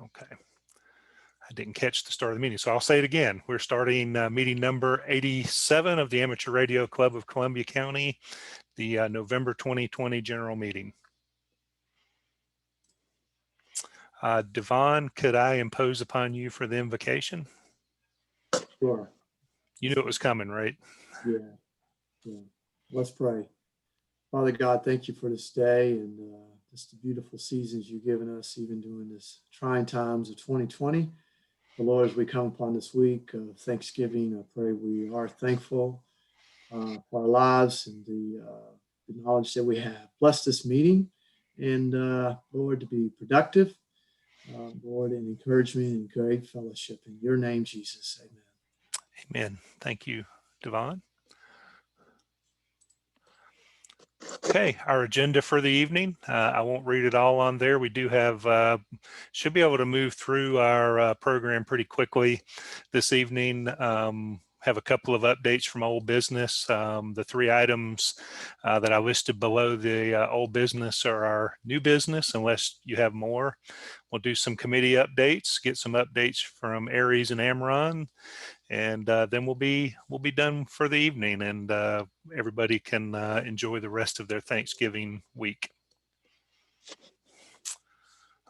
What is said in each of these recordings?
Okay. I didn't catch the start of the meeting, so I'll say it again. We're starting meeting number 87 of the Amateur Radio Club of Columbia County, the November 2020 general meeting. Devon, could I impose upon you for the invocation? Sure. You knew it was coming, right? Yeah. Let's pray. Father God, thank you for this day and just the beautiful seasons you've given us, even during this trying times of 2020. The Lord, as we come upon this week of Thanksgiving, I pray we are thankful for our lives and the knowledge that we have. Bless this meeting and Lord, to be productive, Lord, and encouragement and great fellowship. In your name, Jesus, amen. Amen. Thank you, Devon. Okay, our agenda for the evening. I won't read it all on there. We do have, should be able to move through our program pretty quickly this evening. Have a couple of updates from old business. The three items that I listed below the old business are our new business, unless you have more. We'll do some committee updates, get some updates from Aries and Amron, and then we'll be done for the evening, and everybody can enjoy the rest of their Thanksgiving week.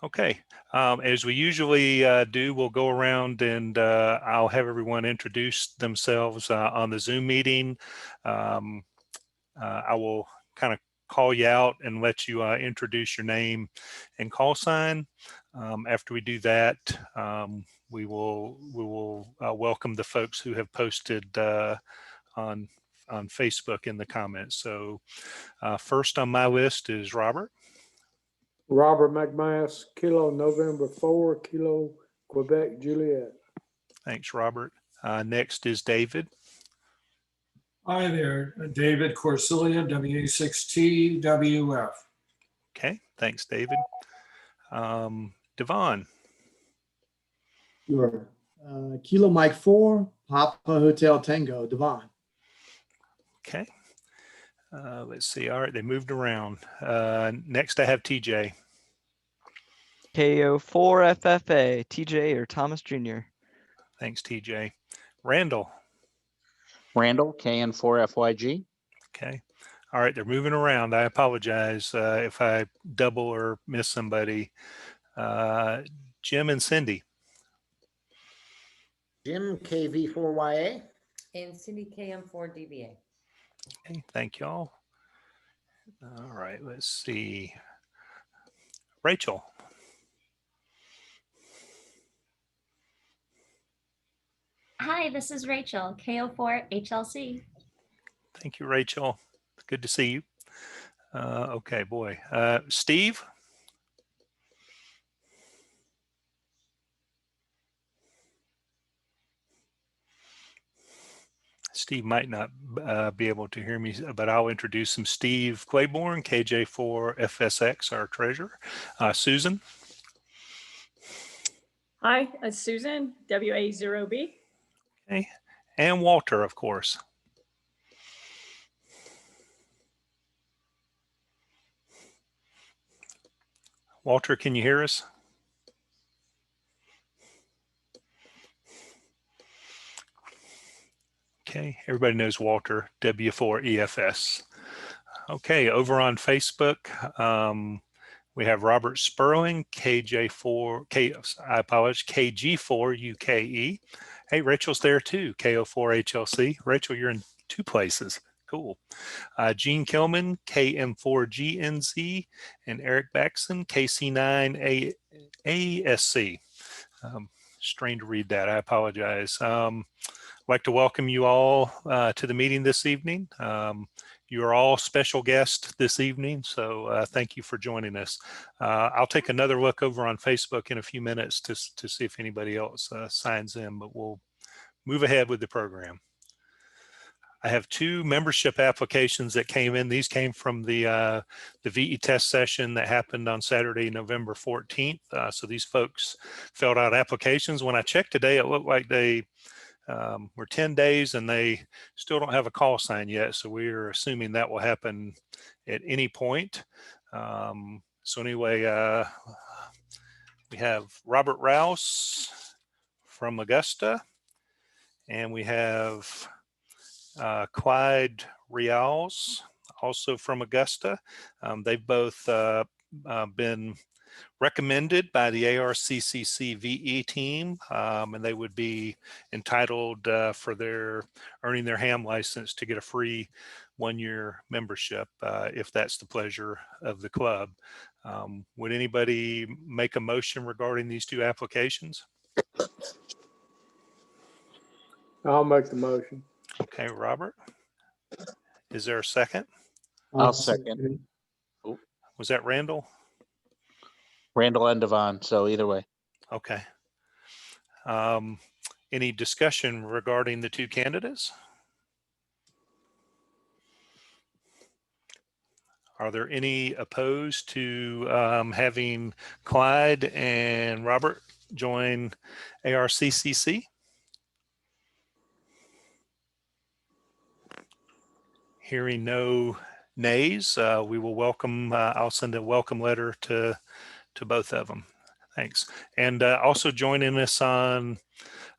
Okay, as we usually do, we'll go around and I'll have everyone introduce themselves on the Zoom meeting. I will kind of call you out and let you introduce your name and call sign. After we do that, we will welcome the folks who have posted on Facebook in the comments. So first on my list is Robert. Robert McMass, Kilo November 4, Kilo Quebec Juliet. Thanks, Robert. Next is David. Hi there, David Corsilia, WA6TWF. Okay, thanks, David. Devon. Sure. Kilo Mike 4, Papa Hotel Tango, Devon. Okay. Let's see. All right, they moved around. Next, I have TJ. KO4FFA, TJ or Thomas Jr. Thanks, TJ. Randall. Randall, KN4FYG. Okay. All right, they're moving around. I apologize if I double or miss somebody. Jim and Cindy. Jim, KV4YA. And Cindy, KM4DBA. Okay, thank you all. All right, let's see. Rachel. Hi, this is Rachel, KO4HLC. Thank you, Rachel. Good to see you. Okay, boy. Steve. Steve might not be able to hear me, but I'll introduce him. Steve Claiborne, KJ4FSX, our treasurer. Susan. Hi, it's Susan, WA0B. Okay, and Walter, of course. Walter, can you hear us? Okay, everybody knows Walter, W4EFS. Okay, over on Facebook, we have Robert Sperling, KG4UKE. Hey, Rachel's there too, KO4HLC. Rachel, you're in two places. Cool. Gene Kilman, KM4GNZ, and Eric Baxton, KC9ASC. Strange to read that. I apologize. I'd like to welcome you all to the meeting this evening. You are all special guests this evening, so thank you for joining us. I'll take another look over on Facebook in a few minutes to see if anybody else signs in, but we'll move ahead with the program. I have two membership applications that came in. These came from the VE test session that happened on Saturday, November 14th. So these folks filled out applications. When I checked today, it looked like they were 10 days and they still don't have a call sign yet. So we're assuming that will happen at any point. So anyway, We have Robert Rouse from Augusta, and we have Clyde Rials, also from Augusta. They've both been recommended by the ARCCC VE team, and they would be entitled for their earning their ham license to get a free 1-year membership if that's the pleasure of the club. Would anybody make a motion regarding these two applications? I'll make the motion. Okay, Robert. Is there a second? I'll second. Was that Randall? Randall and Devon, so either way. Okay. Any discussion regarding the two candidates? Are there any opposed to having Clyde and Robert join ARCCC? Hearing no nays, we will welcome, I'll send a welcome letter to both of them. Thanks. And also joining us on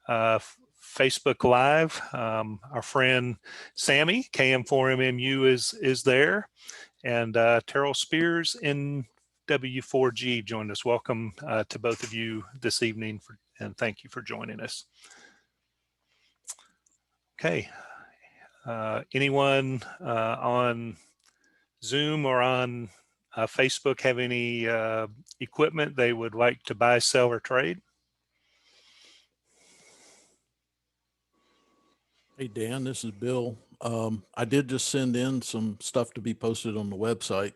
Facebook Live, our friend Sammy, KM4MMU is there. And Terrell Spears in W4G joined us. Welcome to both of you this evening, and thank you for joining us. Okay. Anyone on Zoom or on Facebook have any equipment they would like to buy, sell, or trade? Hey, Dan, this is Bill. I did just send in some stuff to be posted on the website,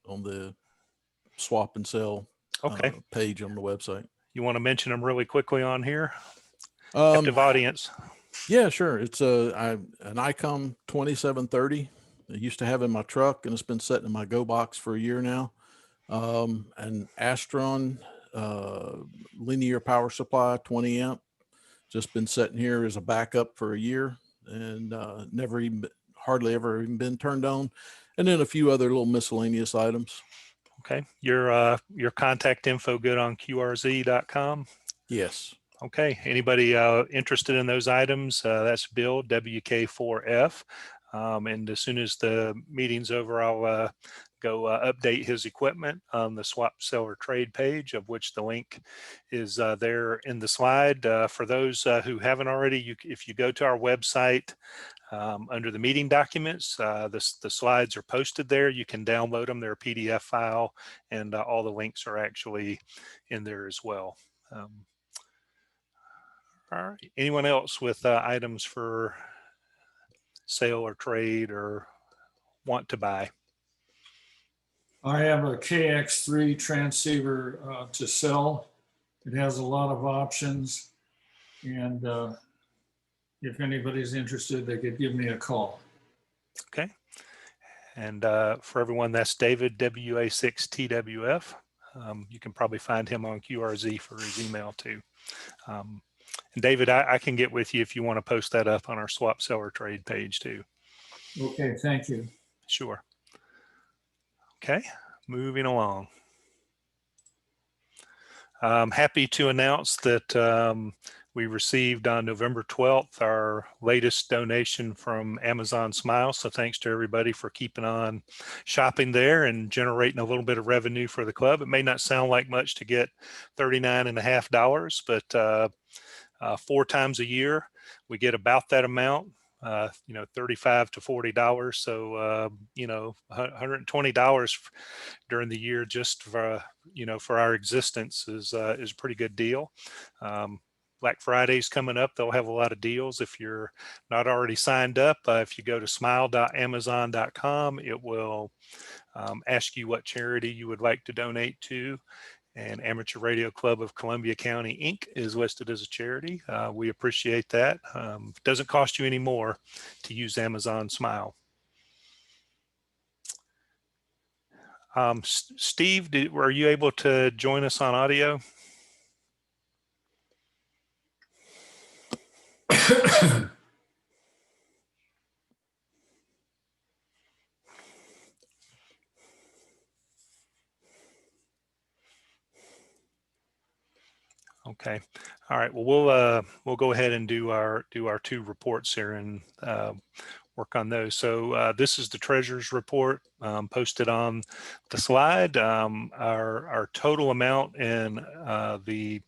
on the swap and sell Okay. page on the website. You want to mention them really quickly on here? Um, Captive audience. Yeah, sure. It's an ICOM 2730. I used to have in my truck, and it's been sitting in my go box for a year now. An Astron linear power supply, 20 amp, just been sitting here as a backup for a year, and hardly ever even been turned on. And then a few other little miscellaneous items. Okay. Your contact info good on qrz.com? Yes. Okay. Anybody interested in those items? That's Bill, WK4F. And as soon as the meeting's over, I'll go update his equipment on the swap, sell, or trade page, of which the link is there in the slide. For those who haven't already, if you go to our website, under the meeting documents, the slides are posted there. You can download them. They're a PDF file, and all the links are actually in there as well. All right. Anyone else with items for sale or trade or want to buy? I have a KX3 transceiver to sell. It has a lot of options. And if anybody's interested, they could give me a call. Okay. And for everyone, that's David, WA6TWF. You can probably find him on QRZ for his email too. And David, I can get with you if you want to post that up on our swap, sell, or trade page too. Okay, thank you. Sure. Okay, moving along. I'm happy to announce that we received on November 12th our latest donation from Amazon Smile. So thanks to everybody for keeping on shopping there and generating a little bit of revenue for the club. It may not sound like much to get $39.50, but 4 times a year we get about that amount. $35 to $40. So, $120 during the year just for, for our existence is a pretty good deal. Black Friday's coming up. They'll have a lot of deals. If you're not already signed up, if you go to smile.amazon.com, it will ask you what charity you would like to donate to. And Amateur Radio Club of Columbia County, Inc. is listed as a charity. We appreciate that. It doesn't cost you any more to use Amazon Smile. Steve, were you able to join us on audio? Okay. All right. Well, we'll go ahead and do our two reports here and work on those. So this is the treasurer's report posted on the slide. Our total amount in the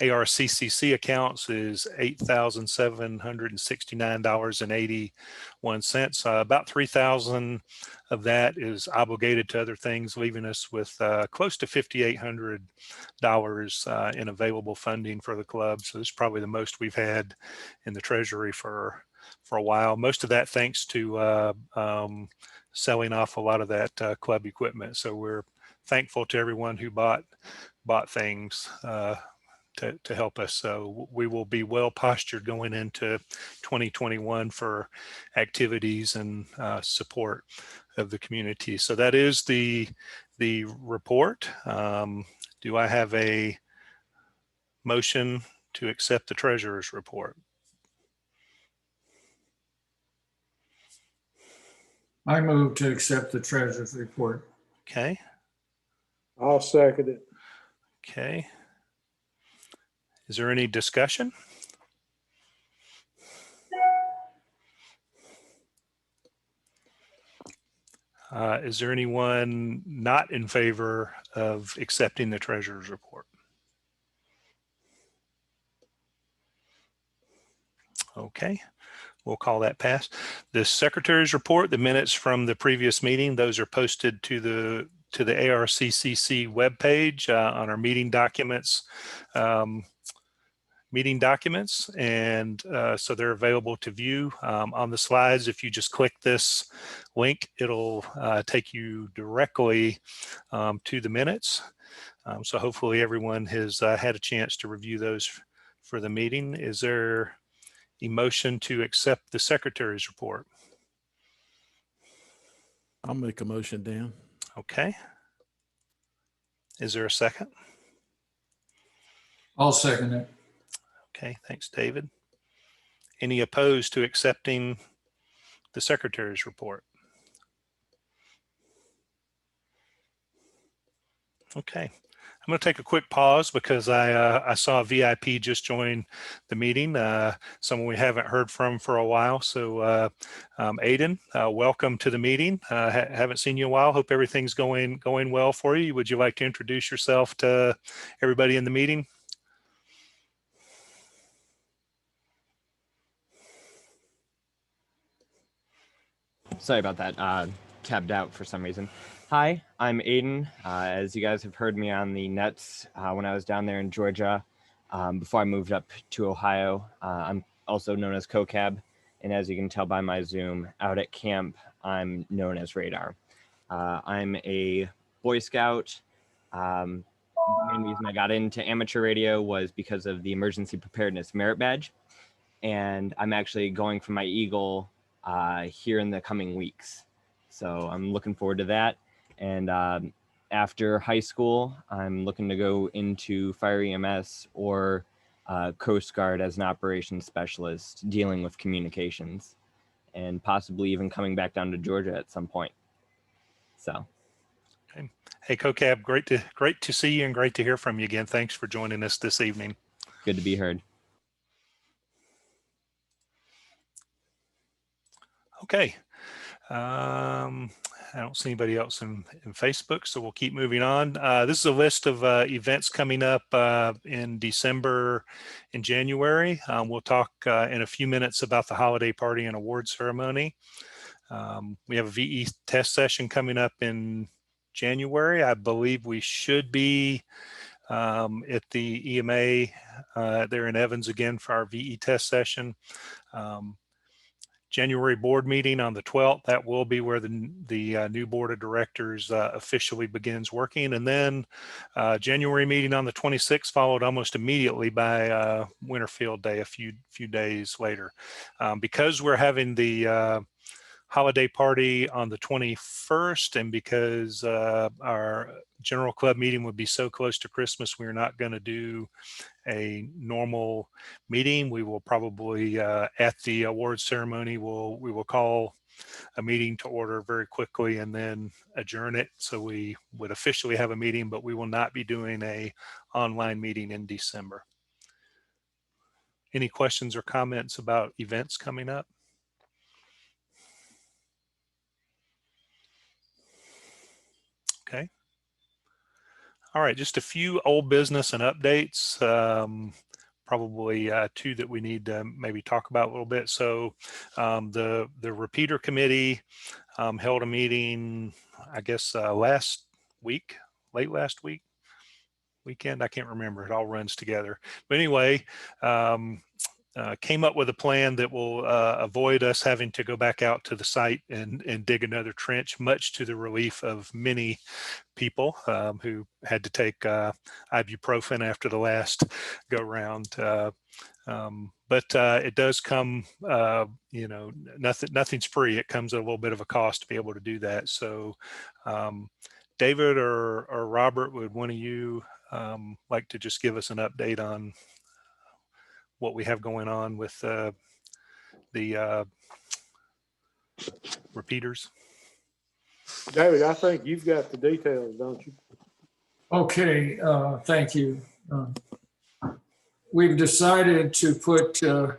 ARCCC accounts is $8,769.81. About 3,000 of that is obligated to other things, leaving us with close to $5,800 in available funding for the club. So this is probably the most we've had in the treasury for a while. Most of that thanks to selling off a lot of that club equipment. So we're thankful to everyone who bought things to help us. So we will be well postured going into 2021 for activities and support of the community. So that is the report. Do I have a motion to accept the treasurer's report? I move to accept the treasurer's report. Okay. I'll second it. Okay. Is there any discussion? Is there anyone not in favor of accepting the treasurer's report? Okay. We'll call that pass. The secretary's report, the minutes from the previous meeting, those are posted to the ARCCC webpage on our meeting documents. And so they're available to view on the slides. If you just click this link, it'll take you directly to the minutes. So hopefully everyone has had a chance to review those for the meeting. Is there a motion to accept the secretary's report? I'll make a motion, Dan. Okay. Is there a second? I'll second it. Okay, thanks, David. Any opposed to accepting the secretary's report? Okay. I'm going to take a quick pause because I saw a VIP just join the meeting, someone we haven't heard from for a while. So Aiden, welcome to the meeting. Haven't seen you in a while. Hope everything's going well for you. Would you like to introduce yourself to everybody in the meeting? Sorry about that. Tabbed out for some reason. Hi, I'm Aiden. As you guys have heard me on the nets when I was down there in Georgia before I moved up to Ohio. I'm also known as CoCab. And as you can tell by my Zoom, out at camp, I'm known as Radar. I'm a Boy Scout. The main reason I got into amateur radio was because of the Emergency Preparedness Merit Badge. And I'm actually going for my Eagle here in the coming weeks. So I'm looking forward to that. And after high school, I'm looking to go into Fire EMS or Coast Guard as an operations specialist dealing with communications and possibly even coming back down to Georgia at some point. So. Okay. Hey, CoCab, great to see you and great to hear from you again. Thanks for joining us this evening. Good to be heard. Okay. I don't see anybody else in Facebook, so we'll keep moving on. This is a list of events coming up in December and January. We'll talk in a few minutes about the holiday party and award ceremony. We have a VE test session coming up in January. I believe we should be at the EMA there in Evans again for our VE test session. January board meeting on the 12th, that will be where the new board of directors officially begins working. And then January meeting on the 26th, followed almost immediately by Winterfield Day a few days later. Because we're having the holiday party on the 21st, and because our general club meeting would be so close to Christmas, we're not going to do a normal meeting. We will probably at the award ceremony, we will call a meeting to order very quickly and then adjourn it. So we would officially have a meeting, but we will not be doing a online meeting in December. any questions or comments about events coming up? Okay. All right, just a few old business and updates. Probably two that we need to maybe talk about a little bit. So the repeater committee held a meeting, I guess, last week, late last weekend. I can't remember. It all runs together. But anyway, came up with a plan that will avoid us having to go back out to the site and dig another trench, much to the relief of many people who had to take ibuprofen after the last go round. But it does come, you know, nothing's free. It comes at a little bit of a cost to be able to do that. So David or Robert, would one of you like to just give us an update on what we have going on with the repeaters? David, I think you've got the details, don't you? Okay, thank you. We've decided to put a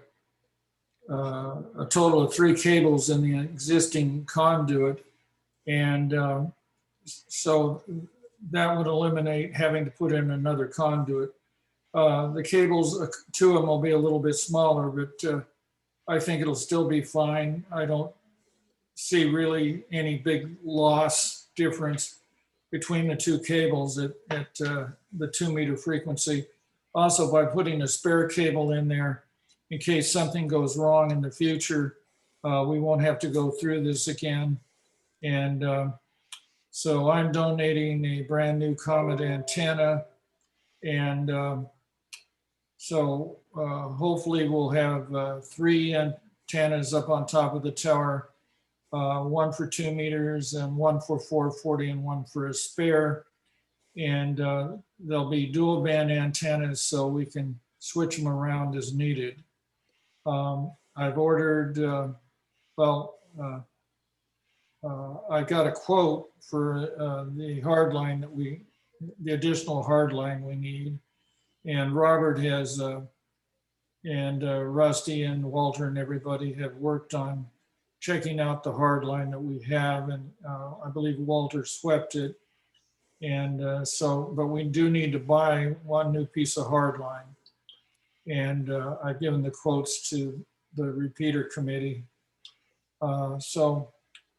total of 3 cables in the existing conduit. And so that would eliminate having to put in another conduit. The cables, 2 of them will be a little bit smaller, but I think it'll still be fine. I don't see really any big loss difference between the 2 cables at the 2 meter frequency. Also, by putting a spare cable in there, in case something goes wrong in the future, we won't have to go through this again. And so I'm donating a brand new Comet antenna. And so hopefully we'll have 3 antennas up on top of the tower, 1 for 2 meters and 1 for 440 and 1 for a spare. And there'll be dual band antennas so we can switch them around as needed. I've ordered, I got a quote for the hard line the additional hard line we need. And Robert has, and Rusty and Walter and everybody have worked on checking out the hard line that we have. And I believe Walter swept it. And but we do need to buy 1 new piece of hard line. And I've given the quotes to the repeater committee. So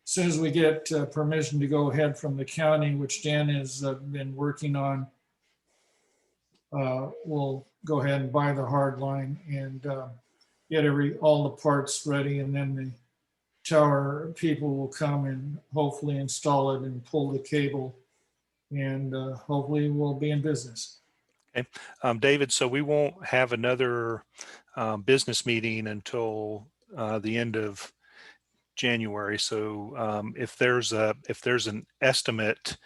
as soon as we get permission to go ahead from the county, which Dan has been working on, we'll go ahead and buy the hard line and get all the parts ready. And then the tower people will come and hopefully install it and pull the cable. And hopefully we'll be in business. Okay, David, so we won't have another business meeting until the end of January. So if there's an estimate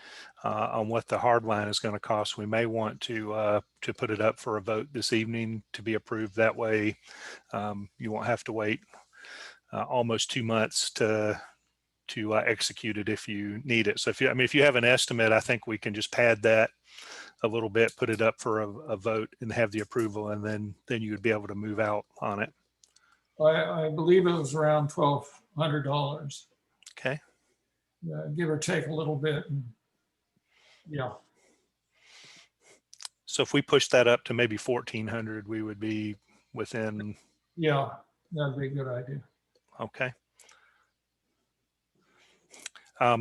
on what the hard line is going to cost, we may want to put it up for a vote this evening to be approved. That way, you won't have to wait almost 2 months to execute it if you need it. So if you have an estimate, I think we can just pad that a little bit, put it up for a vote and have the approval, and then you would be able to move out on it. I believe it was around $1,200. Okay. Give or take a little bit. And yeah. So if we push that up to maybe 1,400, we would be within. Yeah, that'd be a good idea. Okay.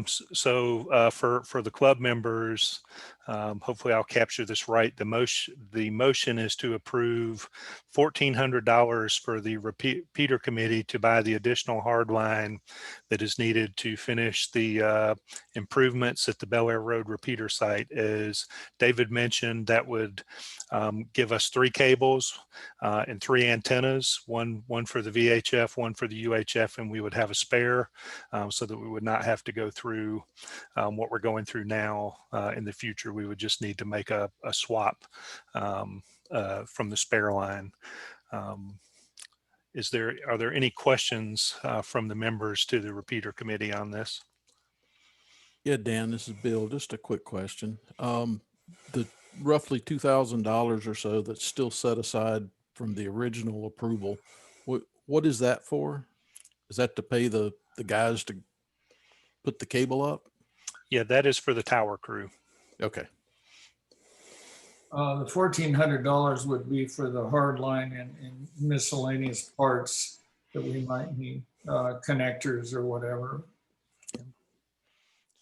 So for the club members, hopefully I'll capture this right. The motion is to approve $1,400 for the repeater committee to buy the additional hard line that is needed to finish the improvements at the Bel Air Road repeater site. As David mentioned, that would give us 3 cables and 3 antennas, one for the VHF, 1 for the UHF, and we would have a spare so that we would not have to go through what we're going through now in the future. We would just need to make a swap from the spare line. Are there any questions from the members to the repeater committee on this? Yeah, Dan, this is Bill. Just a quick question. The roughly $2,000 or so that's still set aside from the original approval. What is that for? Is that to pay the guys to put the cable up? Yeah, that is for the tower crew. Okay. The $1,400 would be for the hard line and miscellaneous parts that we might need, connectors or whatever.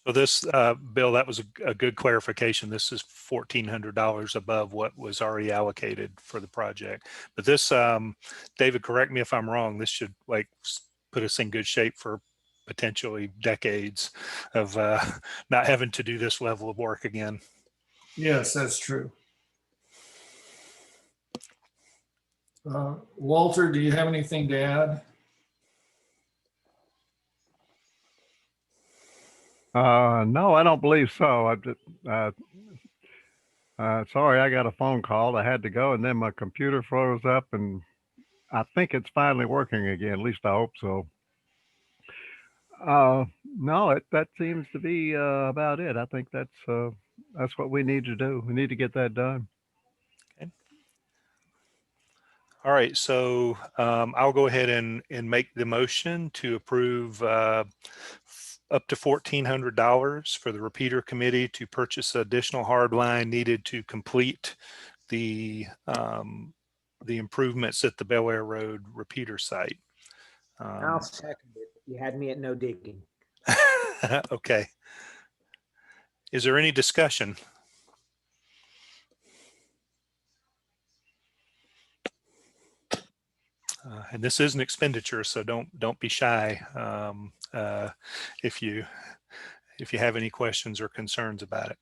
So this, Bill, that was a good clarification. This is $1,400 above what was already allocated for the project. But this, David, correct me if I'm wrong, this should like put us in good shape for potentially decades of not having to do this level of work again. Yes, that's true. Walter, do you have anything to add? No, I don't believe so. Sorry, I got a phone call. I had to go, and then my computer froze up, and I think it's finally working again. At least I hope so. No, that seems to be about it. I think that's what we need to do. We need to get that done. Okay. All right, so I'll go ahead and make the motion to approve up to $1,400 for the repeater committee to purchase additional hard line needed to complete the improvements at the Bel Air Road repeater site. I'll second it. You had me at no digging. Okay. Is there any discussion? And this is an expenditure, so don't be shy if you have any questions or concerns about it.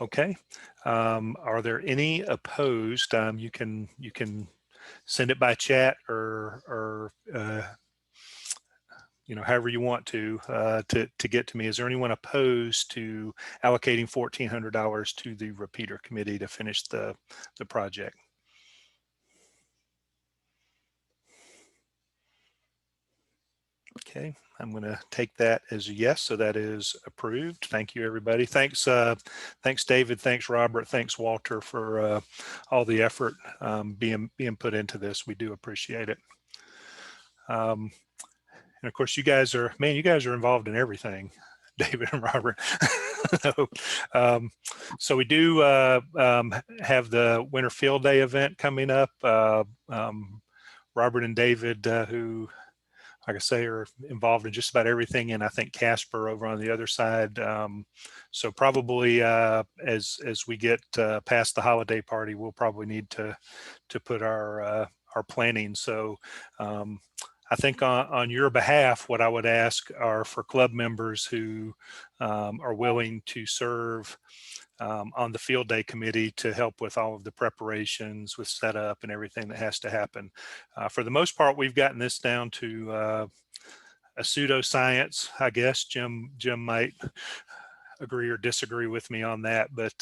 Okay. Are there any opposed? You can send it by chat or however you want to get to me. Is there anyone opposed to allocating $1,400 to the repeater committee to finish the project? Okay, I'm going to take that as a yes, so that is approved. Thank you, everybody. Thanks, David. Thanks, Robert. Thanks, Walter, for all the effort being put into this. We do appreciate it. And of course, you guys are involved in everything, David and Robert. So we do have the Winter Field Day event coming up. Robert and David, who, like I say, are involved in just about everything, and I think Casper over on the other side. So probably as we get past the holiday party, we'll probably need to put our planning. So I think on your behalf, what I would ask are for club members who are willing to serve on the field day committee to help with all of the preparations, with setup and everything that has to happen. For the most part, we've gotten this down to a pseudoscience, I guess. Jim might agree or disagree with me on that, but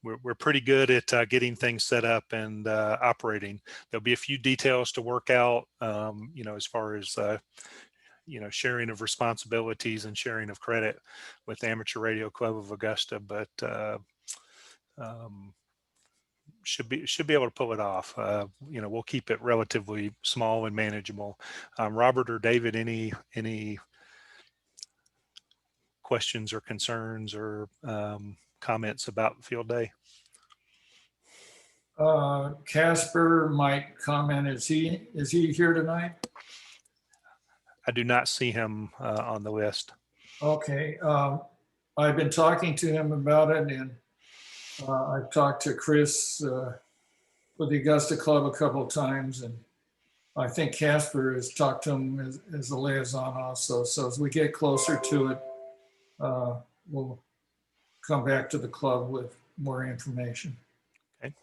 we're pretty good at getting things set up and operating. There'll be a few details to work out, as far as sharing of responsibilities and sharing of credit with the Amateur Radio Club of Augusta, but should be able to pull it off. We'll keep it relatively small and manageable. Robert or David, any questions or concerns or comments about field day? Casper might comment. Is he here tonight? I do not see him on the list. Okay. I've been talking to him about it, and I've talked to Chris with the Augusta Club a couple of times, and I think Casper has talked to him as a liaison also. So as we get closer to it, we'll come back to the club with more information. Okay.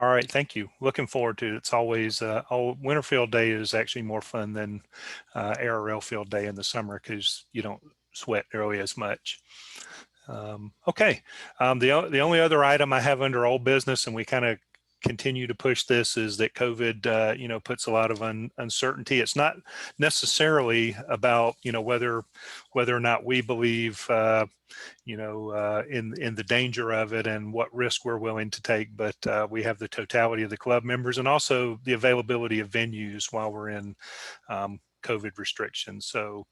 All right. Thank you. Looking forward to it. It's always, Winter Field Day is actually more fun than ARL Field Day in the summer because you don't sweat nearly as much. Okay. The only other item I have under old business, and we kind of continue to push this is that COVID, puts a lot of uncertainty. It's not necessarily about, whether or not we believe, in the danger of it and what risk we're willing to take, but we have the totality of the club members and also the availability of venues while we're in COVID restrictions. So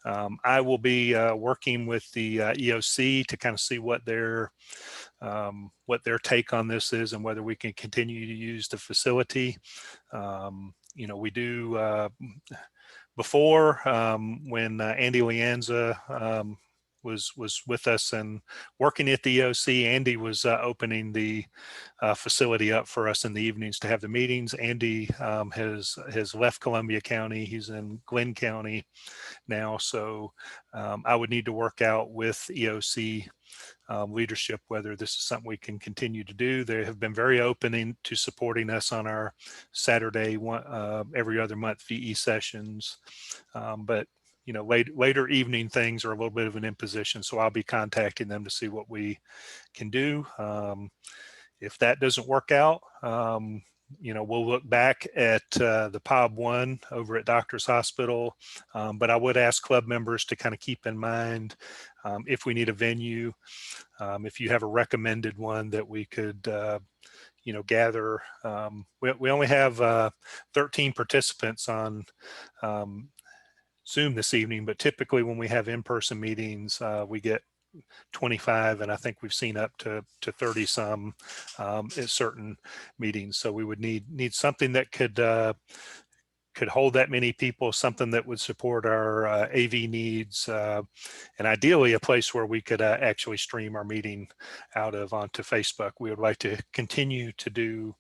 I will be working with the EOC to kind of see what their take on this is and whether we can continue to use the facility. We do before when Andy Leanza was with us and working at the EOC. Andy was opening the facility up for us in the evenings to have the meetings. Andy has left Columbia County. He's in Glenn County now. So I would need to work out with EOC leadership whether this is something we can continue to do. They have been very open to supporting us on our Saturday every other month VE sessions, but later evening things are a little bit of an imposition. So I'll be contacting them to see what we can do. If that doesn't work out, we'll look back at the POB 1 over at Doctors Hospital. But I would ask club members to kind of keep in mind if we need a venue, if you have a recommended one that we could gather. We only have 13 participants on Zoom this evening, but typically when we have in-person meetings, we get 25, and I think we've seen up to 30 some at certain meetings. So we would need something that could hold that many people, something that would support our AV needs, and ideally a place where we could actually stream our meeting out of onto Facebook. We would like to continue to do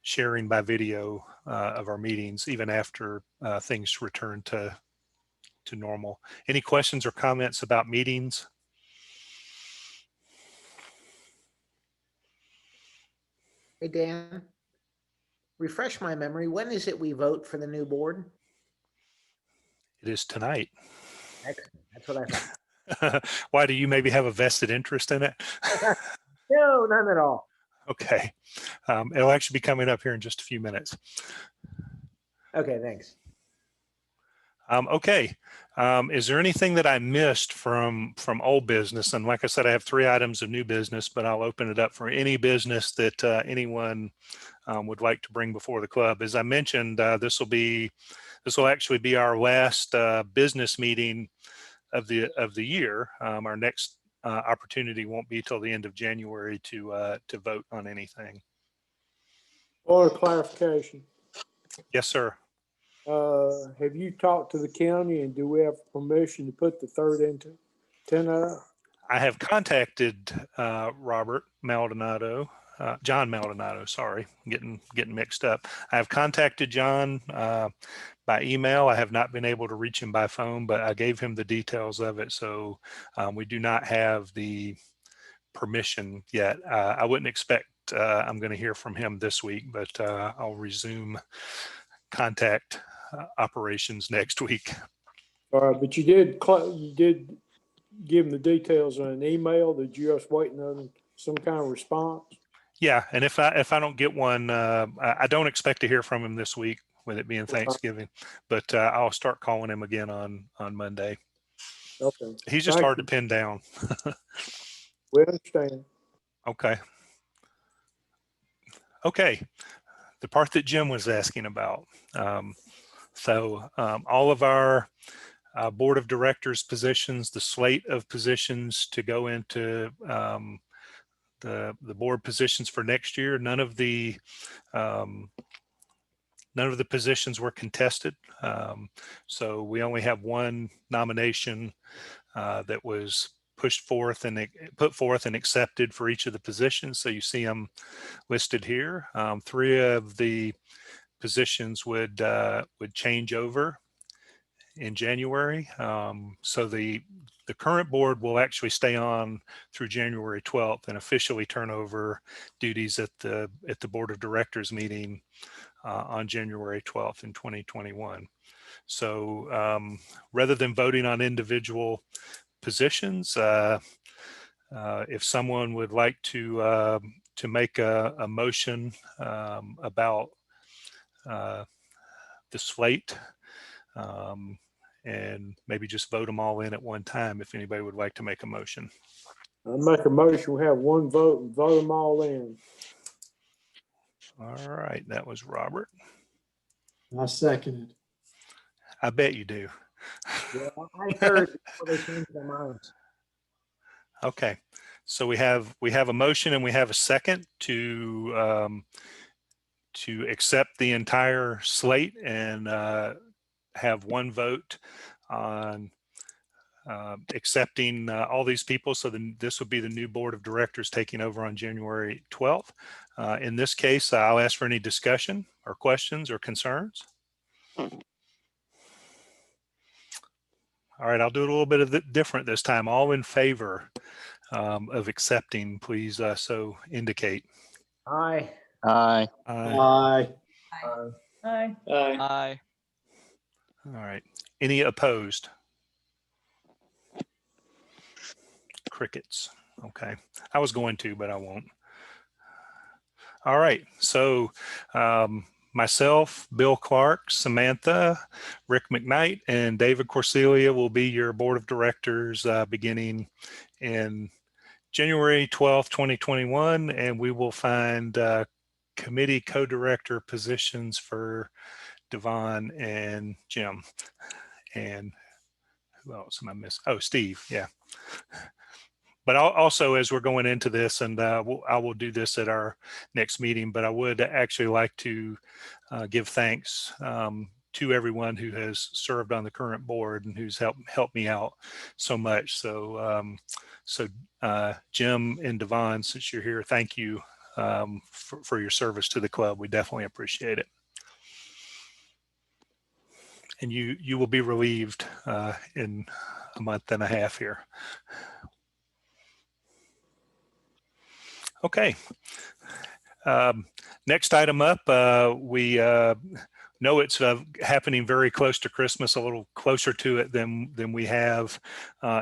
sharing by video of our meetings even after things return to normal. Any questions or comments about meetings? Hey, Dan, refresh my memory. When is it we vote for the new board? It is tonight. Excellent. That's what I thought. Why, do you maybe have a vested interest in it? No, none at all. Okay. It'll actually be coming up here in just a few minutes. Okay, thanks. Okay. Is there anything that I missed from old business? And like I said, I have 3 items of new business, but I'll open it up for any business that anyone would like to bring before the club. As I mentioned, this will actually be our last business meeting of the year. Our next opportunity won't be till the end of January to vote on anything. Or clarification. Yes, sir. Have you talked to the county, and do we have permission to put the third antenna? I have contacted Robert Maldonado, John Maldonado. Sorry, getting mixed up. I have contacted John by email. I have not been able to reach him by phone, but I gave him the details of it. So we do not have the permission yet. I wouldn't expect I'm going to hear from him this week, but I'll resume contact operations next week. All right, but you did give them the details on an email. That you're just waiting on some kind of response? Yeah, and if I don't get one, I don't expect to hear from him this week with it being Thanksgiving, but I'll start calling him again on Monday. Okay. He's just hard to pin down. We understand. Okay. Okay. The part that Jim was asking about. All of our board of directors positions, the slate of positions to go into the board positions for next year, none of the positions were contested. So we only have one nomination that was put forth and accepted for each of the positions. So you see them listed here. 3 of the positions would change over in January. So the current board will actually stay on through January 12th and officially turn over duties at the board of directors meeting on January 12th in 2021. So rather than voting on individual positions, if someone would like to to make a motion about the slate, and maybe just vote them all in at one time if anybody would like to make a motion. I make a motion, we have one vote and vote them all in. All right, that was Robert. I second it. I bet you do. Yeah, I heard before they changed their minds. Okay, so we have a motion and we have a second to accept the entire slate and have one vote on accepting all these people. So then this would be the new board of directors taking over on January 12th. In this case, I'll ask for any discussion or questions or concerns. All right, I'll do it a little bit of different this time. All in favor of accepting, please so indicate. Aye. Aye. Aye. Aye. Aye. All right. Any opposed? Crickets. Okay. I was going to, but I won't. All right. So myself, Bill Clark, Samantha, Rick McKnight, and David Corselia will be your board of directors beginning in January 12th, 2021, and we will find committee co-director positions for Devon and Jim. And who else am I missing? Oh, Steve. Yeah. But also, as we're going into this, and I will do this at our next meeting, but I would actually like to give thanks to everyone who has served on the current board and who's helped me out so much. So, Jim and Devon, since you're here, thank you for your service to the club. We definitely appreciate it. And you will be relieved in a month and a half here. Okay. Next item up, we know it's happening very close to Christmas, a little closer to it than we have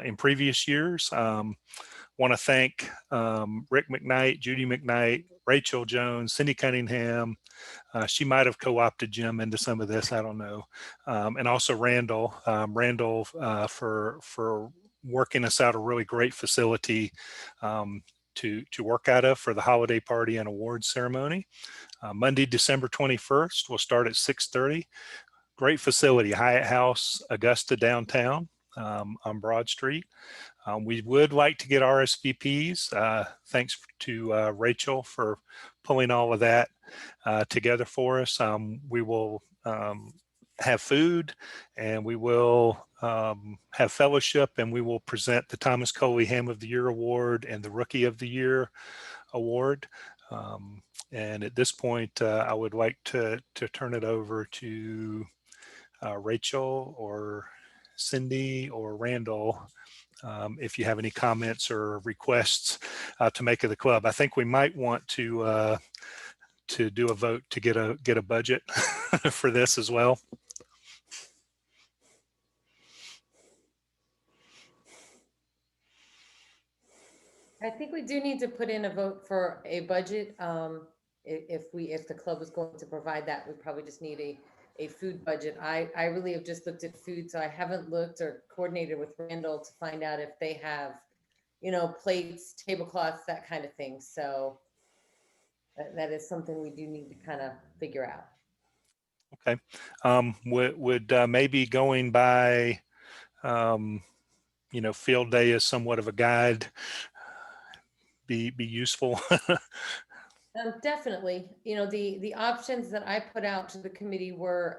in previous years. Want to thank Rick McKnight, Judy McKnight, Rachel Jones, Cindy Cunningham. She might have co-opted Jim into some of this, I don't know. And also Randall, for working us out a really great facility to work out of for the holiday party and awards ceremony. Monday, December 21st, we'll start at 6:30. Great facility, Hyatt House, Augusta downtown on Broad Street. We would like to get RSVPs. Thanks to Rachel for pulling all of that together for us. We will have food, and we will have fellowship, and we will present the Thomas Coley Ham of the Year Award and the Rookie of the Year Award. And at this point, I would like to turn it over to Rachel or Cindy or Randall if you have any comments or requests to make of the club. I think we might want to do a vote to get a budget for this as well. I think we do need to put in a vote for a budget. If the club is going to provide that, we probably just need a food budget. I really have just looked at food, so I haven't looked or coordinated with Randall to find out if they have, plates, tablecloths, that kind of thing. So that is something we do need to kind of figure out. Okay. Would maybe going by, field day is somewhat of a guide be useful? Definitely. The options that I put out to the committee were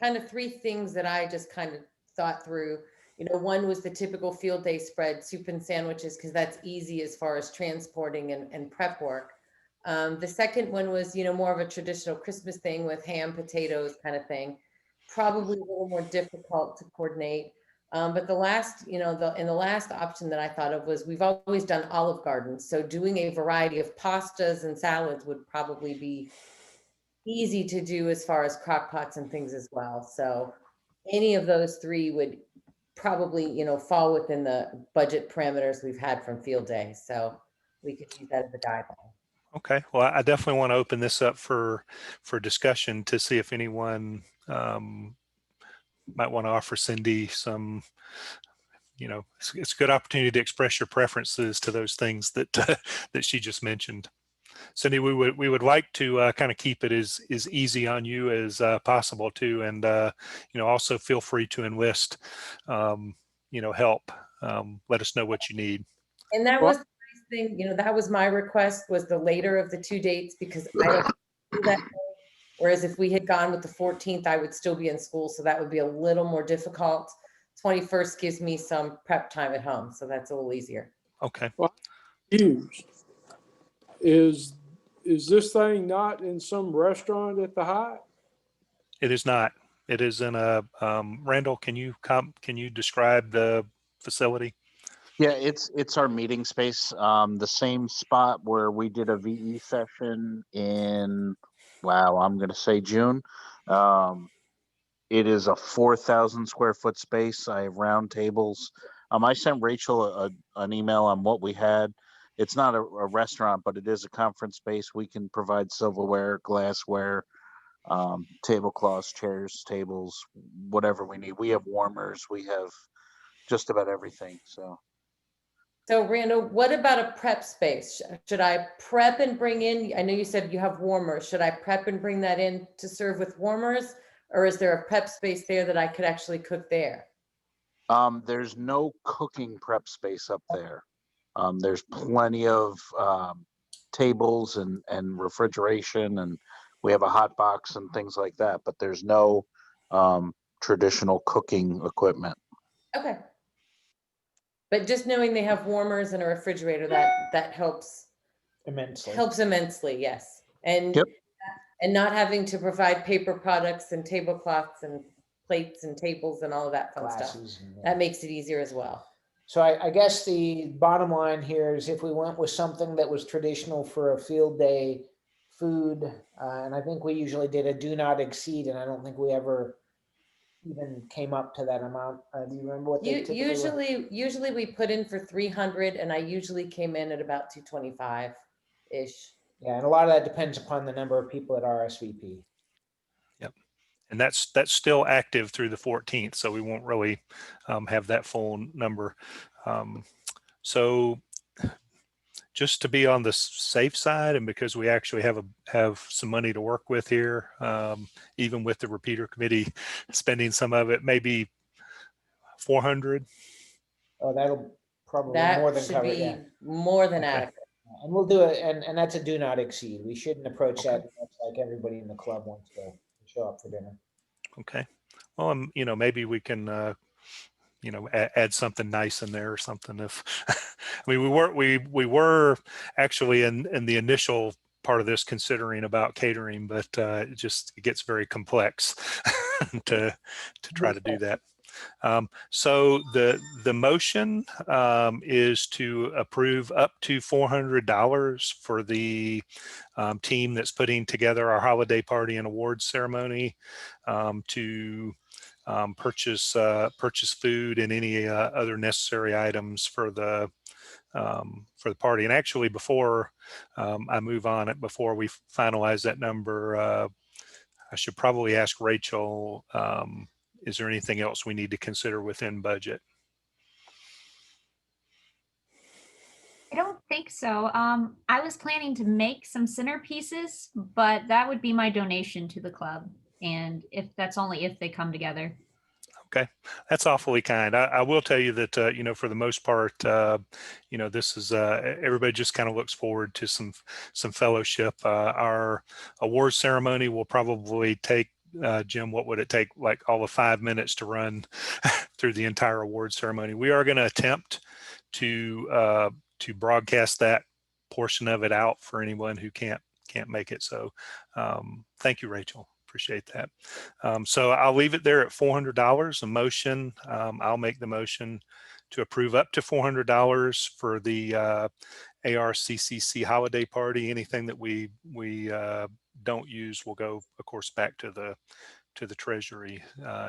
kind of three things that I just kind of thought through. One was the typical field day spread, soup and sandwiches, because that's easy as far as transporting and prep work. The second one was, more of a traditional Christmas thing with ham, potatoes kind of thing. Probably a little more difficult to coordinate. But the last, in the last option that I thought of was we've always done Olive Garden. So doing a variety of pastas and salads would probably be easy to do as far as crock pots and things as well. So any of those three would probably, fall within the budget parameters we've had from field day. So we could use that as a guideline. Okay, well, I definitely want to open this up for discussion to see if anyone might want to offer Cindy some, it's a good opportunity to express your preferences to those things that that she just mentioned. Cindy, we would like to kind of keep it as easy on you as possible too, and also feel free to enlist help. Let us know what you need. And that was the nice thing, that was my request, was the later of the 2 dates, because I don't do that. Whereas if we had gone with the 14th, I would still be in school, so that would be a little more difficult. 21st gives me some prep time at home, so that's a little easier. Okay. Well, is this thing not in some restaurant at the Hyatt? It is not. It is in a Randall. Can you describe the facility? Yeah, it's our meeting space. The same spot where we did a VE session in, wow, I'm gonna say June. It is a 4,000 square foot space. I have round tables. I sent Rachel an email on what we had. It's not a restaurant, but it is a conference space. We can provide silverware, glassware, tablecloths, chairs, tables, whatever we need. We have warmers. We have just about everything. So Randall, what about a prep space? Should I prep and bring in, I know you said you have warmers. Should I prep and bring that in to serve with warmers? Or is there a prep space there that I could actually cook there? there's no cooking prep space up there. There's plenty of tables and refrigeration, and we have a hot box and things like that, but there's no traditional cooking equipment. Okay. But just knowing they have warmers and a refrigerator, that helps immensely, yes. And Yep. And not having to provide paper products and tablecloths and plates and tables and all of that fun stuff. That makes it easier as well. So I guess the bottom line here is if we went with something that was traditional for a field day food, and I think we usually did a do not exceed, and I don't think we ever even came up to that amount. Do you remember what they typically were? Usually we put in for 300, and I usually came in at about 225-ish. Yeah, and a lot of that depends upon the number of people at RSVP. Yep. And that's still active through the 14th, so we won't really have that full number. So just to be on the safe side, and because we actually have some money to work with here, even with the repeater committee spending some of it, maybe 400. Oh, that'll probably more than cover it. Yeah, more than adequate. And we'll do it, and that's a do not exceed. We shouldn't approach that like everybody in the club wants to show up for dinner. Okay. Well, maybe we can, add something nice in there or something. If I mean, we were actually in the initial part of this considering about catering, but it gets very complex to try to do that. So the motion is to approve up to $400 for the team that's putting together our holiday party and awards ceremony, to purchase food and any other necessary items for the party. And actually, before I move on it, before we finalize that number, I should probably ask Rachel, is there anything else we need to consider within budget? I don't think so. I was planning to make some centerpieces, but that would be my donation to the club. And that's only if they come together. Okay, that's awfully kind. I will tell you that, for the most part, this is everybody just kind of looks forward to some fellowship. Our award ceremony will probably take, Jim, what would it take, like all of 5 minutes to run through the entire award ceremony. We are going to attempt to broadcast that portion of it out for anyone who can't make it. So thank you, Rachel. Appreciate that. So I'll leave it there at $400. A motion. I'll make the motion to approve up to $400 for the ARCCC holiday party. Anything that we don't use will go, of course, back to the treasury.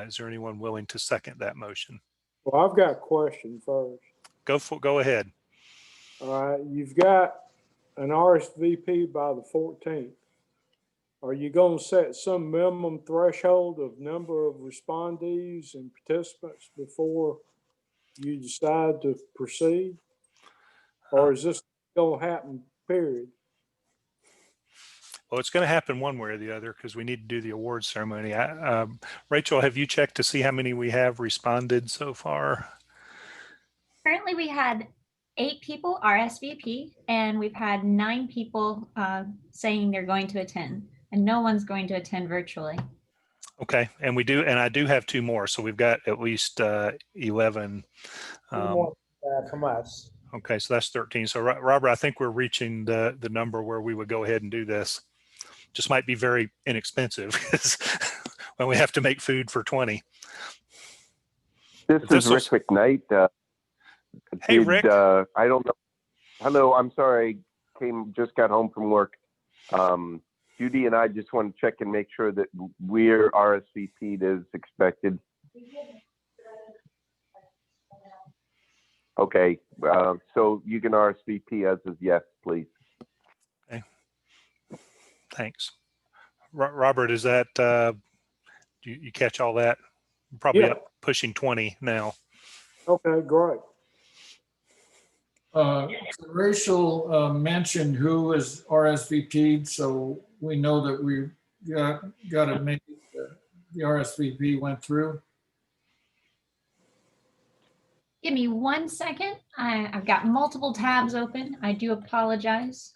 Is there anyone willing to second that motion? Well, I've got a question first. Go ahead. All right, you've got an RSVP by the 14th. Are you going to set some minimum threshold of number of respondees and participants before you decide to proceed? Or is this going to happen, period? Well, it's going to happen one way or the other because we need to do the awards ceremony. Rachel, have you checked to see how many we have responded so far? Currently, we had 8 people RSVP, and we've had 9 people saying they're going to attend, and no one's going to attend virtually. Okay, and I do have 2 more, so we've got at least 11. More, from us. Okay, so that's 13. So Robert, I think we're reaching the number where we would go ahead and do this. Just might be very inexpensive because when we have to make food for 20. This is Rick McKnight. Hey, Rick. I don't know. Hello, I'm sorry. Just got home from work. Judy and I just want to check and make sure that we're RSVP'd as expected. Okay, so you can RSVP as yes, please. Okay. Thanks. Robert, is that, you catch all that? Probably Yeah. up pushing 20 now. Okay, great. Rachel mentioned who is RSVP'd, so we know that we got to make the RSVP went through. Give me 1 second. I've got multiple tabs open. I do apologize.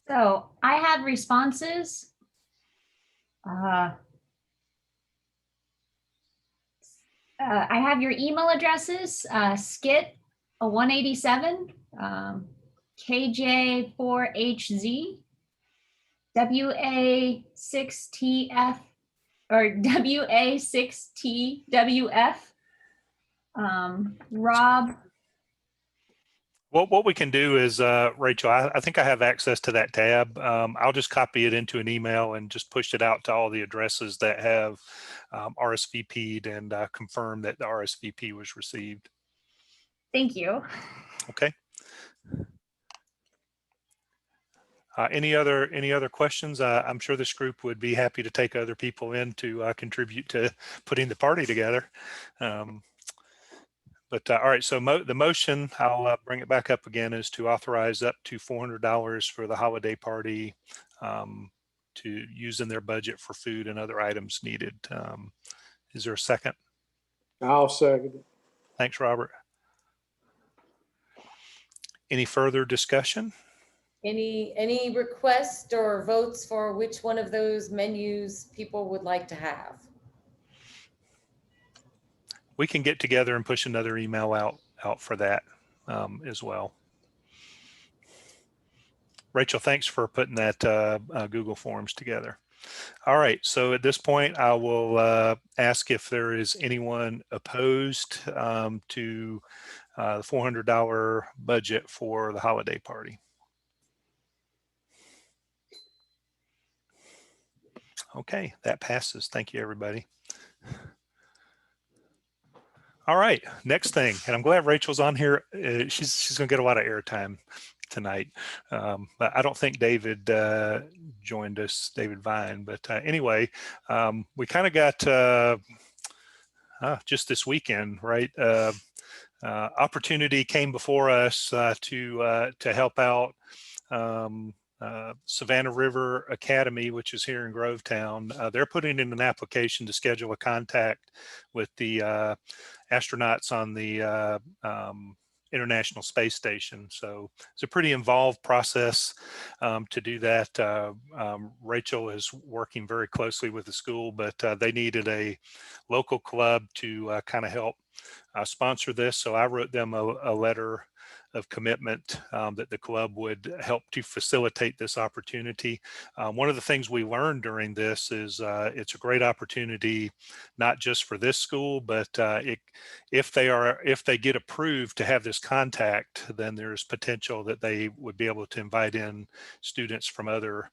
So I had responses. I have your email addresses, skit 187, KJ4HZ, WA6TF, or WA6TWF, Rob. What we can do is, Rachel, I think I have access to that tab. I'll just copy it into an email and just push it out to all the addresses that have RSVP'd and confirm that the RSVP was received. Thank you. Okay. Any other questions? I'm sure this group would be happy to take other people in to contribute to putting the party together. But all right, so the motion, I'll bring it back up again, is to authorize up to $400 for the holiday party to use in their budget for food and other items needed. Is there a second? I'll second it. Thanks, Robert. Any further discussion? Any requests or votes for which one of those menus people would like to have? We can get together and push another email out for that as well. Rachel, thanks for putting that Google Forms together. All right, so at this point, I will ask if there is anyone opposed to the $400 budget for the holiday party. Okay, that passes. Thank you, everybody. All right, next thing, and I'm glad Rachel's on here. She's going to get a lot of airtime tonight, but I don't think David joined us, David Vine. But anyway, we kind of got just this weekend, right? Opportunity came before us to help out Savannah River Academy, which is here in Grovetown. They're putting in an application to schedule a contact with the astronauts on the International Space Station. So it's a pretty involved process to do that. Rachel is working very closely with the school, but they needed a local club to kind of help sponsor this. So I wrote them a letter commitment that the club would help to facilitate this opportunity. One of the things we learned during this is it's a great opportunity, not just for this school, but if they get approved to have this contact, then there's potential that they would be able to invite in students from other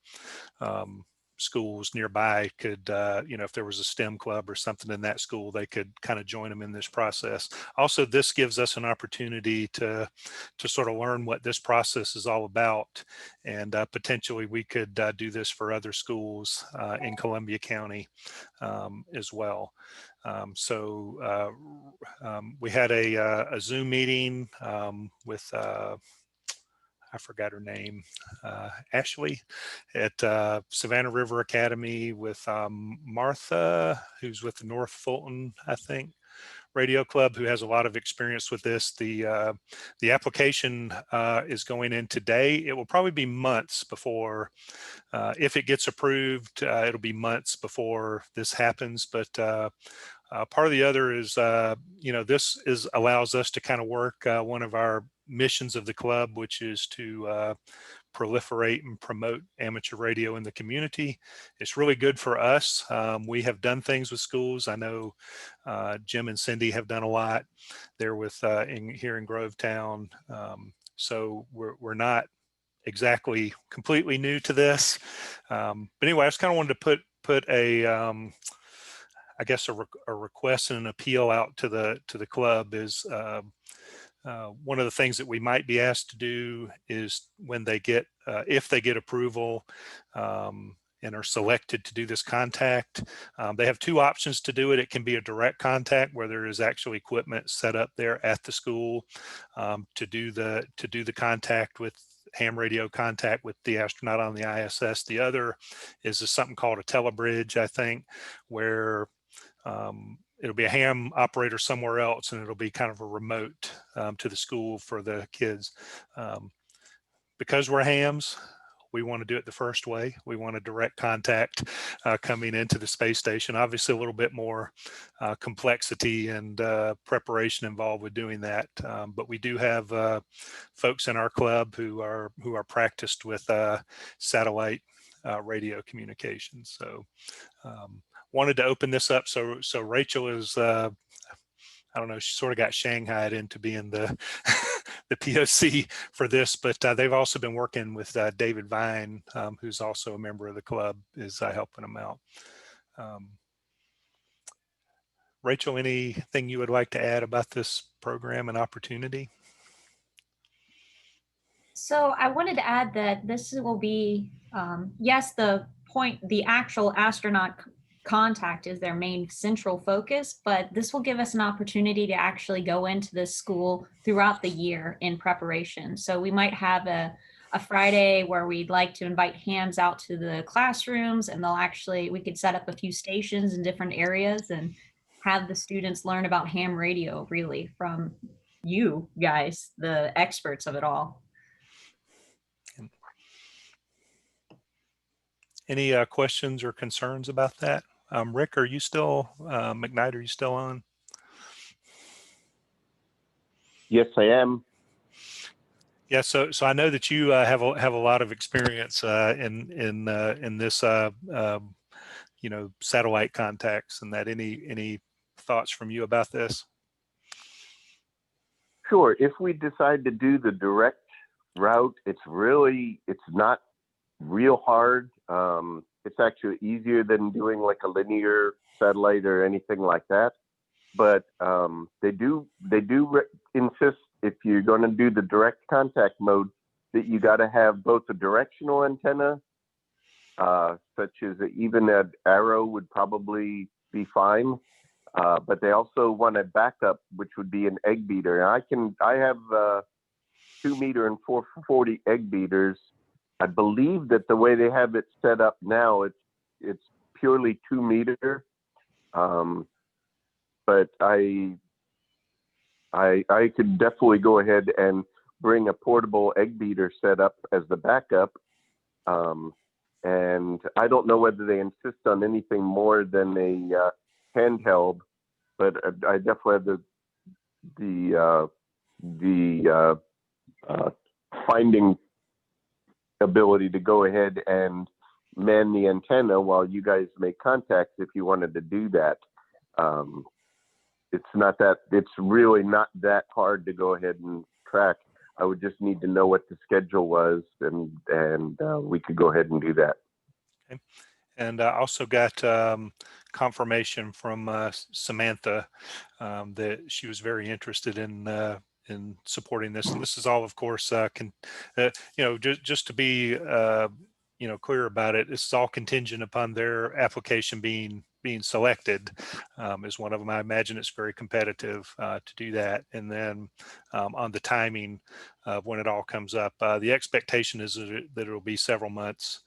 schools nearby. Could if there was a STEM club or something in that school, they could kind of join them in this process. Also, this gives us an opportunity to sort of learn what this process is all about, and potentially we could do this for other schools in Columbia County as well. We had a Zoom meeting with I forgot her name, Ashley, at Savannah River Academy with Martha, who's with the North Fulton, I think, Radio Club, who has a lot of experience with this. The application is going in today. It will probably be months before, if it gets approved, it'll be months before this happens. But part of the other is, this allows us to kind of work one of our missions of the club, which is to proliferate and promote amateur radio in the community. It's really good for us. We have done things with schools. I know Jim and Cindy have done a lot there with here in Grovetown. So we're not exactly completely new to this. But anyway, I just kind of wanted to put a I guess a request and an appeal out to the club is one of the things that we might be asked to do is when they get, if they get approval and are selected to do this contact, they have two options to do it. It can be a direct contact where there is actually equipment set up there at the school to do the contact with ham radio contact with the astronaut on the ISS. The other is something called a telebridge, I think, where it'll be a ham operator somewhere else, and it'll be kind of a remote to the school for the kids. Because we're hams, we want to do it the first way. We want a direct contact coming into the space station. Obviously, a little bit more complexity and preparation involved with doing that. But we do have folks in our club who are practiced with satellite radio communications. So wanted to open this up. So Rachel is, I don't know, she sort of got shanghaied into being the the POC for this, but they've also been working with David Vine, who's also a member of the club, is helping them out. Rachel, anything you would like to add about this program and opportunity? So I wanted to add that this will be, yes, the actual astronaut contact is their main central focus, but this will give us an opportunity to actually go into this school throughout the year in preparation. So we might have a Friday where we'd like to invite hams out to the classrooms, and we could set up a few stations in different areas and have the students learn about ham radio really from you guys, the experts of it all. Any questions or concerns about that? Rick, are you still, McKnight, are you still on? Yes, I am. Yeah, so I know that you have a lot of experience in this, satellite contacts, and that any thoughts from you about this? Sure. If we decide to do the direct route, it's not real hard. It's actually easier than doing like a linear satellite or anything like that. But they do insist, if you're going to do the direct contact mode, that you got to have both a directional antenna, such as even an arrow would probably be fine. But they also want a backup, which would be an egg beater. And I have 2 meter and 440 egg beaters. I believe that the way they have it set up now, it's purely 2 meter. But I could definitely go ahead and bring a portable egg beater set up as the backup. And I don't know whether they insist on anything more than a handheld, but I definitely have the finding ability to go ahead and man the antenna while you guys make contact if you wanted to do that. It's really not that hard to go ahead and track. I would just need to know what the schedule was, and we could go ahead and do that. Okay. And I also got confirmation from Samantha that she was very interested in supporting this. And this is all, of course, just to be clear about it, this is all contingent upon their application being selected is one of them. I imagine it's very competitive to do that. And then on the timing of when it all comes up, the expectation is that it'll be several months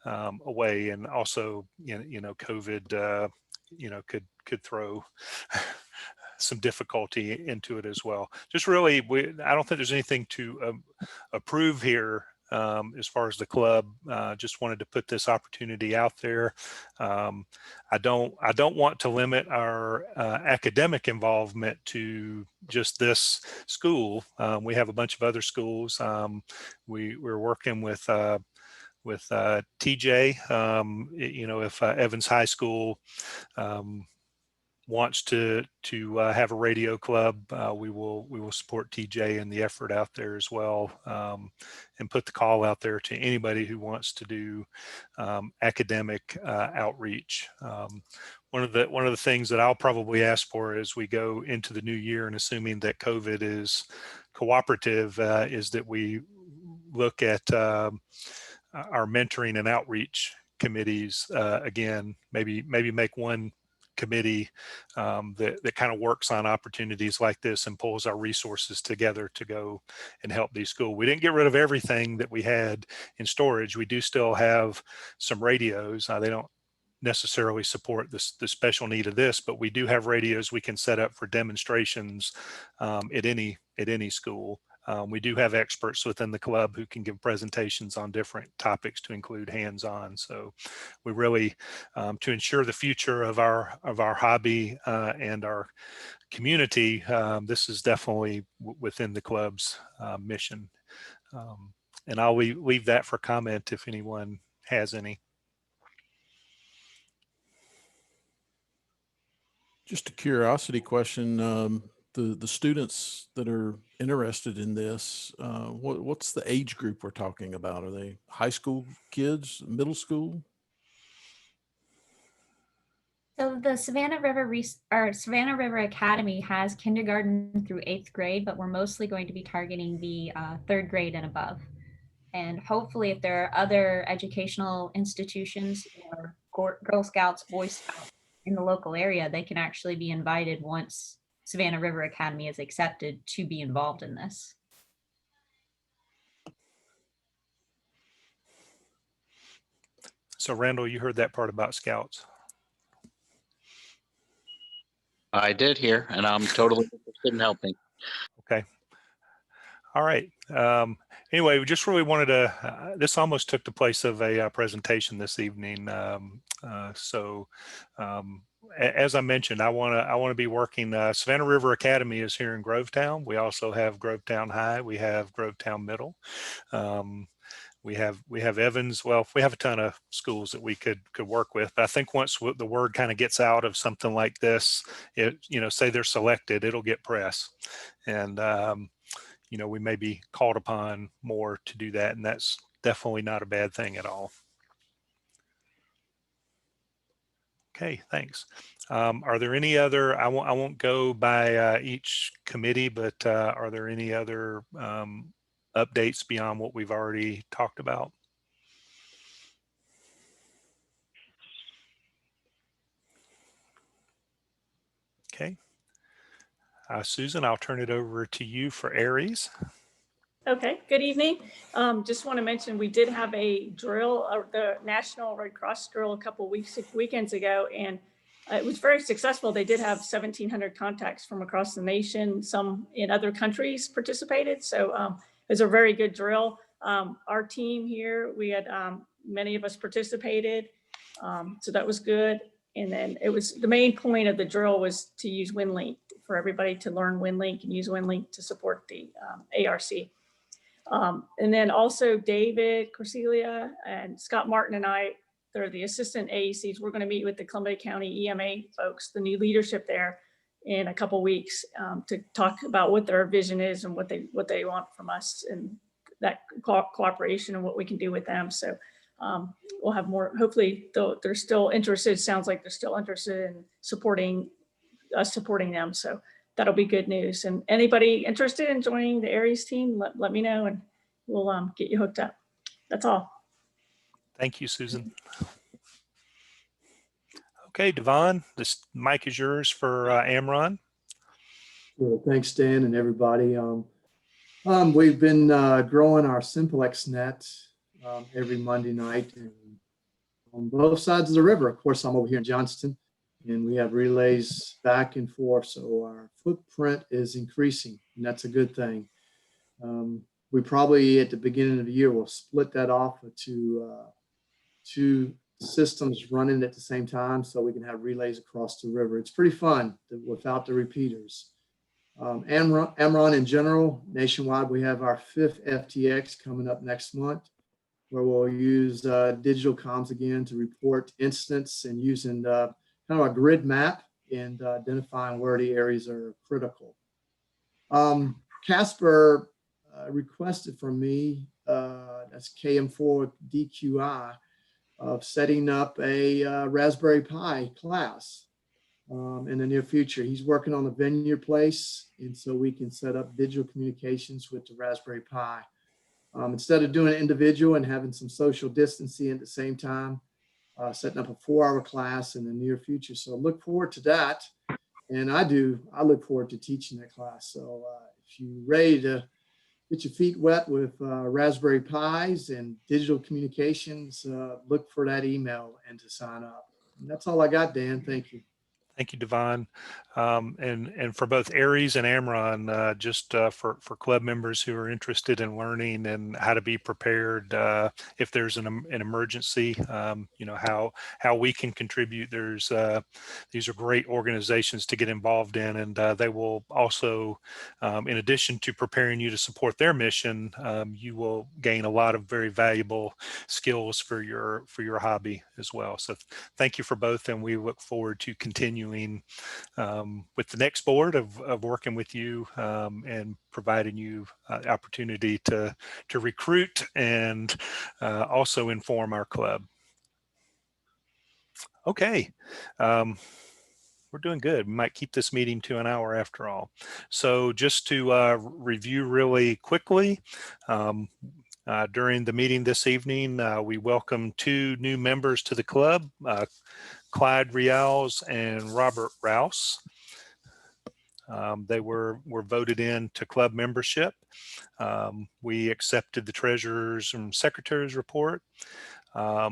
away. And also, COVID, could throw some difficulty into it as well. Just really, I don't think there's anything to approve here as far as the club. Just wanted to put this opportunity out there. I don't want to limit our academic involvement to just this school. We have a bunch of other schools. We're working with TJ. If Evans High School wants to have a radio club, we will support TJ in the effort out there as well, and put the call out there to anybody who wants to do academic outreach. One of the things that I'll probably ask for as we go into the new year, and assuming that COVID is cooperative, is that we look at our mentoring and outreach committees again. Maybe make one committee that kind of works on opportunities like this and pulls our resources together to go and help these schools. We didn't get rid of everything that we had in storage. We do still have some radios. They don't necessarily support the special need of this, but we do have radios we can set up for demonstrations at any school. We do have experts within the club who can give presentations on different topics to include hands-on. So we really, to ensure the future of our hobby and our community, this is definitely within the club's mission. And I'll leave that for comment if anyone has any. Just a curiosity question. The students that are interested in this, what's the age group we're talking about? Are they high school kids, middle school? So the Savannah River Academy has kindergarten through 8th grade, but we're mostly going to be targeting the 3rd grade and above. And hopefully, if there are other educational institutions or Girl Scouts, Boy Scouts in the local area, they can actually be invited once Savannah River Academy is accepted to be involved in this. So Randall, you heard that part about Scouts. I did hear, and I'm totally interested in helping. Okay. All right. Anyway, we just really wanted to, this almost took the place of a presentation this evening. As I mentioned, I want to be working. Savannah River Academy is here in Grovetown. We also have Grovetown High. We have Grovetown Middle. We have Evans. Well, we have a ton of schools that we could work with. But I think once the word kind of gets out of something like this, say they're selected, it'll get press, and we may be called upon more to do that, and that's definitely not a bad thing at all. Okay, thanks. Are there any other, I won't go by each committee, but are there any other updates beyond what we've already talked about? Okay. Susan, I'll turn it over to you for Aries. Okay, good evening. Just want to mention we did have a drill, the National Red Cross drill a couple weekends ago, and it was very successful. They did have 1,700 contacts from across the nation. Some in other countries participated. So it was a very good drill. Our team here, we had many of us participated. So that was good. And then it was the main point of the drill was to use WinLink for everybody to learn WinLink and use WinLink to support the ARC. And then also David Corselia and Scott Martin and I, they're the assistant AECs. We're going to meet with the Columbia County EMA folks, the new leadership there, in a couple weeks to talk about what their vision is and what they want from us, and that cooperation and what we can do with them. So we'll have more. Hopefully, they're still interested. Sounds like they're still interested in supporting them. So that'll be good news. And anybody interested in joining the Aries team, let me know, and we'll get you hooked up. That's all. Thank you, Susan. Okay, Devon, this mic is yours for Amron. Well, thanks, Dan, and everybody. We've been growing our Simplex net every Monday night and on both sides of the river. Of course, I'm over here in Johnston, and we have relays back and forth. So our footprint is increasing, and that's a good thing. We probably at the beginning of the year will split that off to two systems running at the same time so we can have relays across the river. It's pretty fun without the repeaters. Amron in general, nationwide, we have our 5th FTX coming up next month, where we'll use digital comms again to report incidents and using kind of a grid map and identifying where the areas are critical. Casper requested from me, that's KM4DQI, of setting up a Raspberry Pi class in the near future. He's working on a venue place, and so we can set up digital communications with the Raspberry Pi. Instead of doing it individual and having some social distancing at the same time, setting up a 4-hour class in the near future. So look forward to that. And I look forward to teaching that class. So if you're ready to get your feet wet with Raspberry Pis and digital communications, look for that email and to sign up. And that's all I got, Dan. Thank you. Thank you, Devon. And for both Aries and Amron, just for club members who are interested in learning and how to be prepared if there's an emergency, how we can contribute. These are great organizations to get involved in, and they will also, in addition to preparing you to support their mission, you will gain a lot of very valuable skills for your hobby as well. So thank you for both, and we look forward to continuing with the next board of working with you and providing you the opportunity to recruit and also inform our club. Okay. We're doing good. We might keep this meeting to an hour after all. So just to review really quickly, during the meeting this evening, we welcome 2 new members to the club, Clyde Rials and Robert Rouse. They were voted in to club membership. We accepted the treasurer's and secretary's report.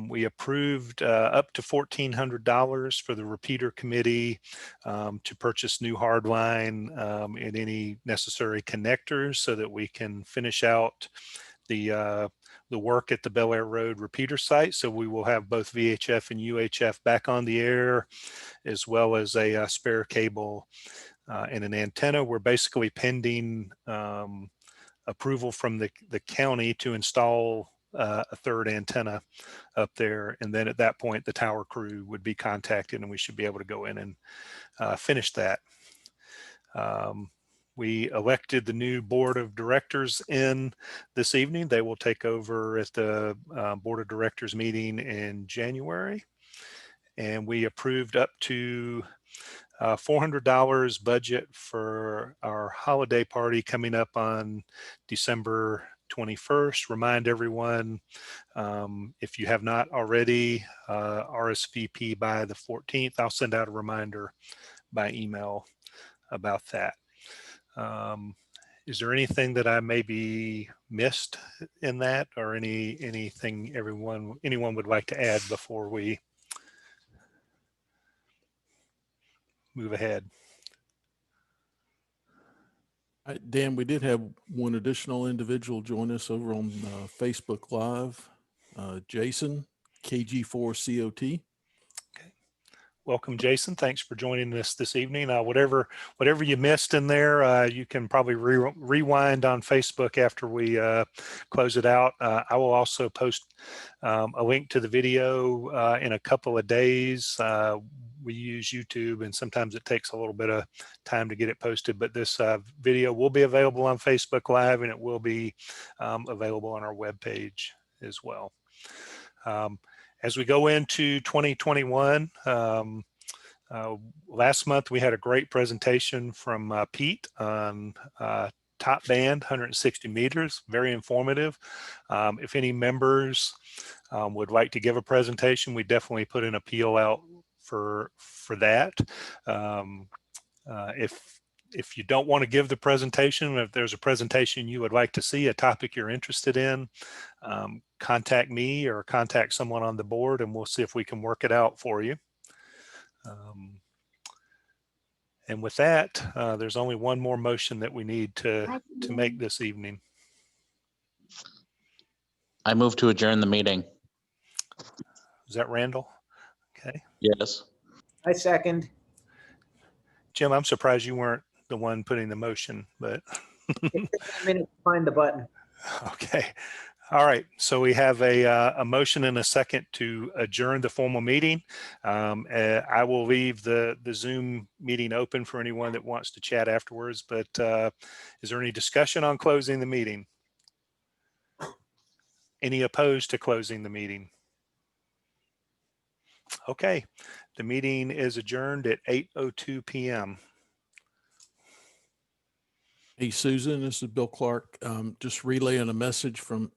We approved up to $1,400 for the repeater committee to purchase new hardline and any necessary connectors so that we can finish out the work at the Bel Air Road repeater site. So we will have both VHF and UHF back on the air, as well as a spare cable and an antenna. We're basically pending approval from the county to install a 3rd antenna up there. And then at that point, the tower crew would be contacted and we should be able to go in and finish that. We elected the new board of directors in this evening. They will take over at the board of directors meeting in January. And we approved up to $400 budget for our holiday party coming up on December 21st. Remind everyone, if you have not already, RSVP by the 14th. I'll send out a reminder by email about that. Is there anything that I maybe missed in that, or anything anyone would like to add before we move ahead? Dan, we did have one additional individual join us over on Facebook Live, Jason, KG4COT. Okay. welcome, Jason. Thanks for joining us this evening. Whatever you missed in there, you can probably rewind on Facebook after we close it out. I will also post a link to the video in a couple of days. We use YouTube, and sometimes it takes a little bit of time to get it posted, but this video will be available on Facebook Live, and it will be available on our webpage as well. As we go into 2021, last month we had a great presentation from Pete on top band, 160 meters, very informative. If any members would like to give a presentation, we definitely put an appeal out for that. If you don't want to give the presentation, if there's a presentation you would like to see, a topic you're interested in, contact me or contact someone on the board, and we'll see if we can work it out for you. And with that, there's only one more motion that we need to make this evening. I move to adjourn the meeting. Is that Randall? Okay. Yes. I second. Jim, I'm surprised you weren't the one putting the motion, but. It took me a minute to find the button. Okay. All right. So we have a motion and a second to adjourn the formal meeting. I will leave the Zoom meeting open for anyone that wants to chat afterwards, but is there any discussion on closing the meeting? Any opposed to closing the meeting? Okay. The meeting is adjourned at 8:02 p.m. Hey, Susan, this is Bill Clark. Just relaying a message from